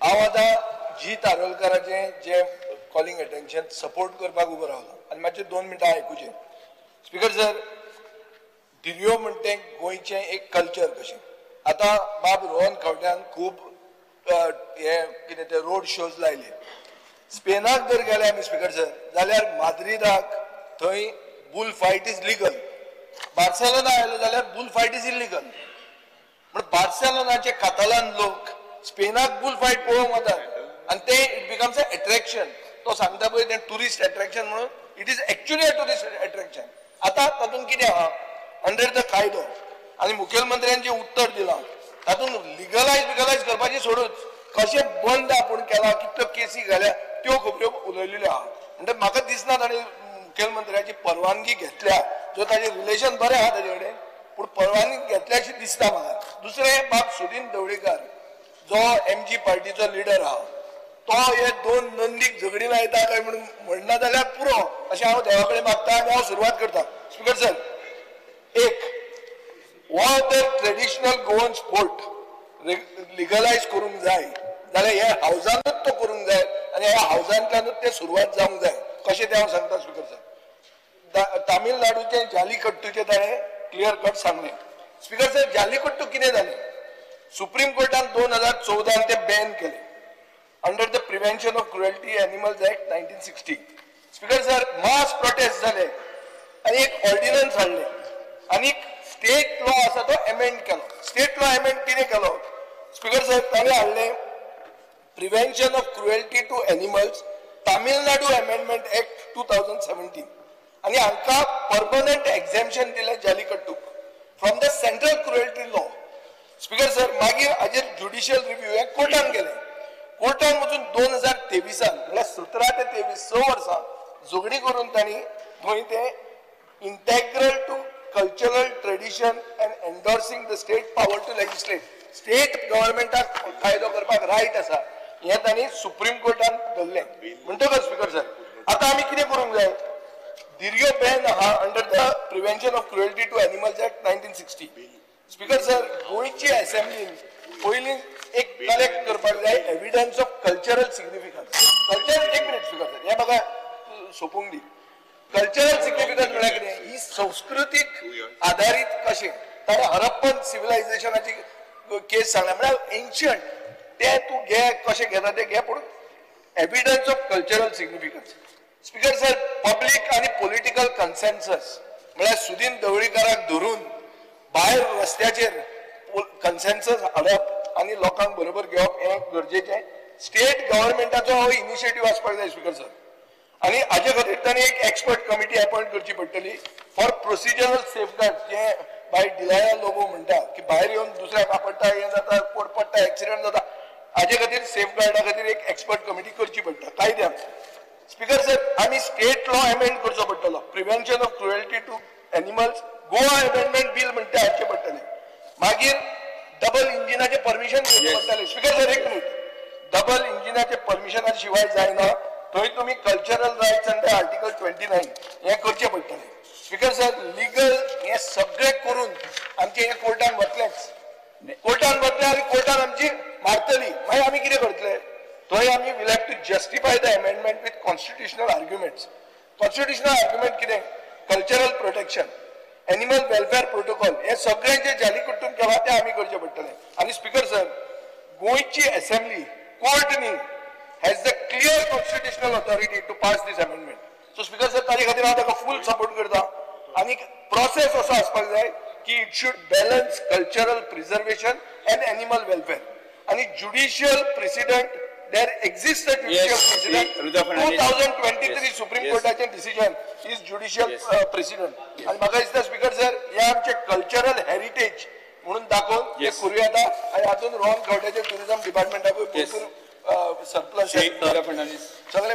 हांव आतां जीत आरोलकराचें जे कॉलिंग अटेन्शन सपोर्ट करपाक उबो रावलो आनी मातशे 2 मिनटां आयकुचें. स्पीकर सर, दिरयो म्हणटे गोंयचें एक कल्चर कशें. आतां बाब रोहन खंवट्यान खूब हे कितें ते रोड शोज लायले. स्पेनाक जर गेले आमी स्पीकर सर जाल्यार माद्रिदाक थंय boule fight is legal. Barcelona आयलो जाल्यार बुल फायट इज इलिगल. पण बार्सेलोनाचे कातालान लोक स्पेनाक बुल फायट पळोवंक वतात आनी ते इट बिकम्स अ अट्रॅक्शन. तो सांगता पळय तें टुरिस्ट अट्रॅक्शन म्हणून it is actually a tourist attraction. आतां तातूंत कितें आहा अंडर द कायदो आनी मुखेलमंत्र्यान जें उत्तर दिलां तातूंत लिगलायज करपाचें सोडून कशें बंद आपूण केला कितल्यो केसी घाल्या त्यो खबऱ्यो उलयलेल्यो आहा. म्हणजे म्हाका दिसना ताणें मुखेलमंत्र्याची परवानगी घेतल्या जो ताजें रिलेशन बरें आहा ताजे कडेन पूण परवानगी घेतल्या अशें दिसता म्हाका. दुसरें बाब सुदीन ढवळीकर जो एमजी पार्टीचो लिडर आहा तो हे 2 नंदीक झगडी लायता काय म्हणून म्हणना जाल्यार पुरो अशें हांव देवा कडेन मागता आनी हांव सुरवात करता. स्पीकर सर, एक हो जर ट्रेडिशनल गोवन स्पोर्ट लिगलायज करूंक जाय जाल्यार हे हावजानूच तो करूंक जाय आनी ह्या हावजांतल्यानूच ते सुरवात जावंक जाय कशें ते हांव सांगता. स्पीकर सर, तामिळनाडूचे जालीकट्टूचे ताणें क्लियर कट सांगलें. स्पीकर सर, जालीकट्टू कितें जालें सुप्रीम कोर्टान 2014 ते बॅन केलें under the prevention of cruelty animals act 1960. Speaker sir, mass prostate जाले आनी एक ऑर्डिनन्स हाडले आनी स्टेट लॉ आसा तो एमेंड केलो. स्टेट लॉ एमेंड कितें केलो स्पीकर सर, ताणें हाडलें prevention of cruelty to animals Tamil Nadu amendment act 2017 आनी हांकां परमनंट एक्झेम्पशन दिलें जालीकट्टूक from the central cruelty law. Speaker sir, मागीर हाजेर ज्युडिशियल रिव्ह्यू हे कोर्टान गेलें. कोर्टान वचून 2023 म्हणल्यार 17 ते 23 6 वर्सां झगडी करून तांणी थंय ते integral to cultural tradition and endorsing the state power to legislate state गव्हर्मेंटाक कायदो करपाक रायट आसा हें तांणी सुप्रीम कोर्टान धरलें. म्हणटकच स्पीकर सर, आतां आमी कितें करूंक जाय. दिरयो बॅन आहा under the prevention of cruelty to animals act 1960. Speaker sir, गोंयची असेंब्लीन पयलीं एक कलेक्ट करपाक जाय evidence of cultural significance. Cultural एक मिनिट स्पीकर सर, हें म्हाका सोंपोवंक दी. कल्चरल सिग्निफिकन्स म्हळ्यार कितें ही संस्कृतीक आधारीत कशें ताणें हरप्पन सिविलायझेशनाची केस सांगल्या म्हळ्यार एन्शियंट ते तूं घे कशें घेता ते घे पूण evidence of cultural significance. Speaker sir, public आनी पॉलिटिकल कन्सेन्सस म्हळ्यार सुदीन ढवळीकाराक धरून भायर रस्त्याचेर कन्सेन्सस हाडप आनी लोकांक बरोबर घेवप हें गरजेचें. स्टेट गव्हर्मेंटाचो हो इनिशिएटीव आसपाक जाय स्पीकर सर आनी हाजे खातीर तांणी एक एक्सपर्ट कमिटी अपॉयंट करची पडटली फॉर प्रोसिजरल सेफगार्ड जे बाय डिलाया लोगो म्हणटा की भायर येवन दुसऱ्याक आपडटा हें जाता कोड पडटा एक्सिडेंट जाता हाजे खातीर सेफगार्डा खातीर एक एक्सपर्ट कमिटी करची पडटा कायद्यान. स्पीकर सर, आमी स्टेट लॉ अमेंड करचो पडटलो prevention of cruelty to animals Goa amendment bill म्हणटा हाडचें पडटलें. मागीर डबल इंजिनाचें परमिशन घेवचें पडटलें. स्पीकर सर, एक मिनिट, डबल इंजिनाचें परमिशना शिवाय जायना थंय तुमी कल्चरल रायट्स अंडर आर्टिकल 29 हें करचें पडटलें. स्पीकर सर, लिगल हें सगळें करून आमचें हें कोर्टान वतलेंच. कोर्टान वतलें आनी कोर्टान आमची मारतली मागीर आमी कितें करतले थंय आमी will have to justify the amendment with constitutional arguments. Constitutional argument कितें cultural protection animal welfare protocol हे सगळें जे जालीकट्टून केलां तें आमी करचें पडटलें. आनी स्पीकर सर, गोंयची असेंब्ली कोर्ट न्ही has the clear constitutional authority to pass this amendment. So Speaker sir, ताजे खातीर हांव ताका फुल सपोर्ट करता आनी प्रोसेस असो आसपाक जाय की it should balance cultural preservation and animal welfare आनी judicial precedent there exist a judicial precedent 2023 supreme कोर्टाचें डिसिजन इज ज्युडिशियल प्रेसिडेंट आनी म्हाका दिसता स्पीकर सर हे आमचे कल्चरल हेरिटेज म्हणून दाखोवन हे करूं येता आनी हातूंत रोहन खंवट्याचे टुरिझम डिपार्टमेंटाकूय भरपूर surplus.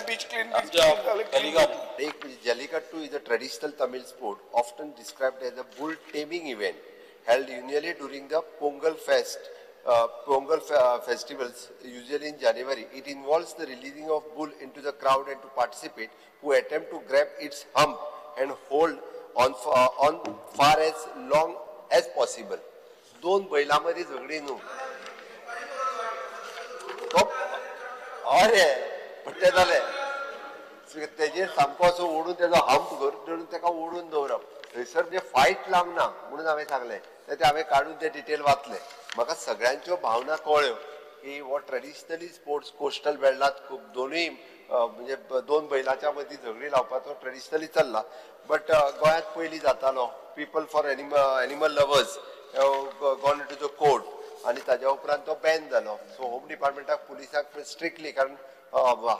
Beach clean. Jallikattu is a traditional Tamil sport, often described as a bull taming event held annually during the Pongal festivals, usually in January. It involves the releasing of bull into the crowd and to participate who attempt to grab its hump and hold on far as long as possible. दोन बैलांमध्ये झगडी न्हू हय रे पण ते जालें तेजेर सामको असो ओडून तेजो हंप करून ताका ओडून दवरप थंयसर म्हणजे फायट लावना म्हणून हांवें सांगलें ते हांवें काडून ते डिटेल वाचले म्हाका सगळ्यांच्यो भावना कळ्ळ्यो की हो ट्रेडिशनली स्पोर्ट्स कोस्टल बेल्टांत खूब दोनूय म्हणजे दोन बैलांच्या मदीं झगडी लावपाचो ट्रेडिशनली चल्ला बट गोंयांत पयलीं जातालो people for animal lovers gone to the court आनी ताज्या उपरांत तो बॅन जालो सो होम डिपार्टमेंटाक पुलिसाक स्ट्रिक्टली कारण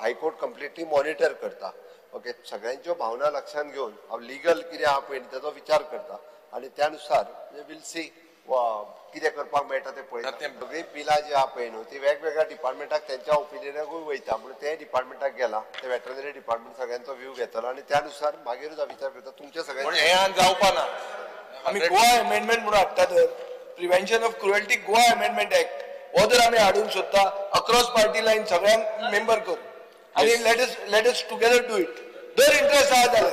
हायकोर्ट कंप्लिटली मॉनिटर करता ओके सगळ्यांच्यो भावना लक्षात घेवन हांव लिगल कितें आहा पळय ताचो विचार करता आनी त्या अनुसार विल सी कितें करपाक मेळटा तें पळयता सगळीं बिलां जी आहा पळय न्हू ती वेगवेगळ्या डिपार्टमेंटाक त्यांच्या ओपिनियनाकूय वयता म्हणून ते डिपार्टमेंटाक गेला ते वेटरनरी डिपार्टमेंट सगळ्यांचो व्यू घेतलो आनी त्या अनुसार मागीरूच हांव विचार करता तुमच्या सगळ्यांचे हे जावपा ना आमी गोवा अमेंडमेंट म्हणून हाडटा तर prevention of cruelty Goa amendment act हो जर आमी हाडूंक सोदता अक्रॉस पार्टी लायन सगळ्यांक मेंबर कर आनी let us together do it दर इंटरेस्ट आहा जाल्यार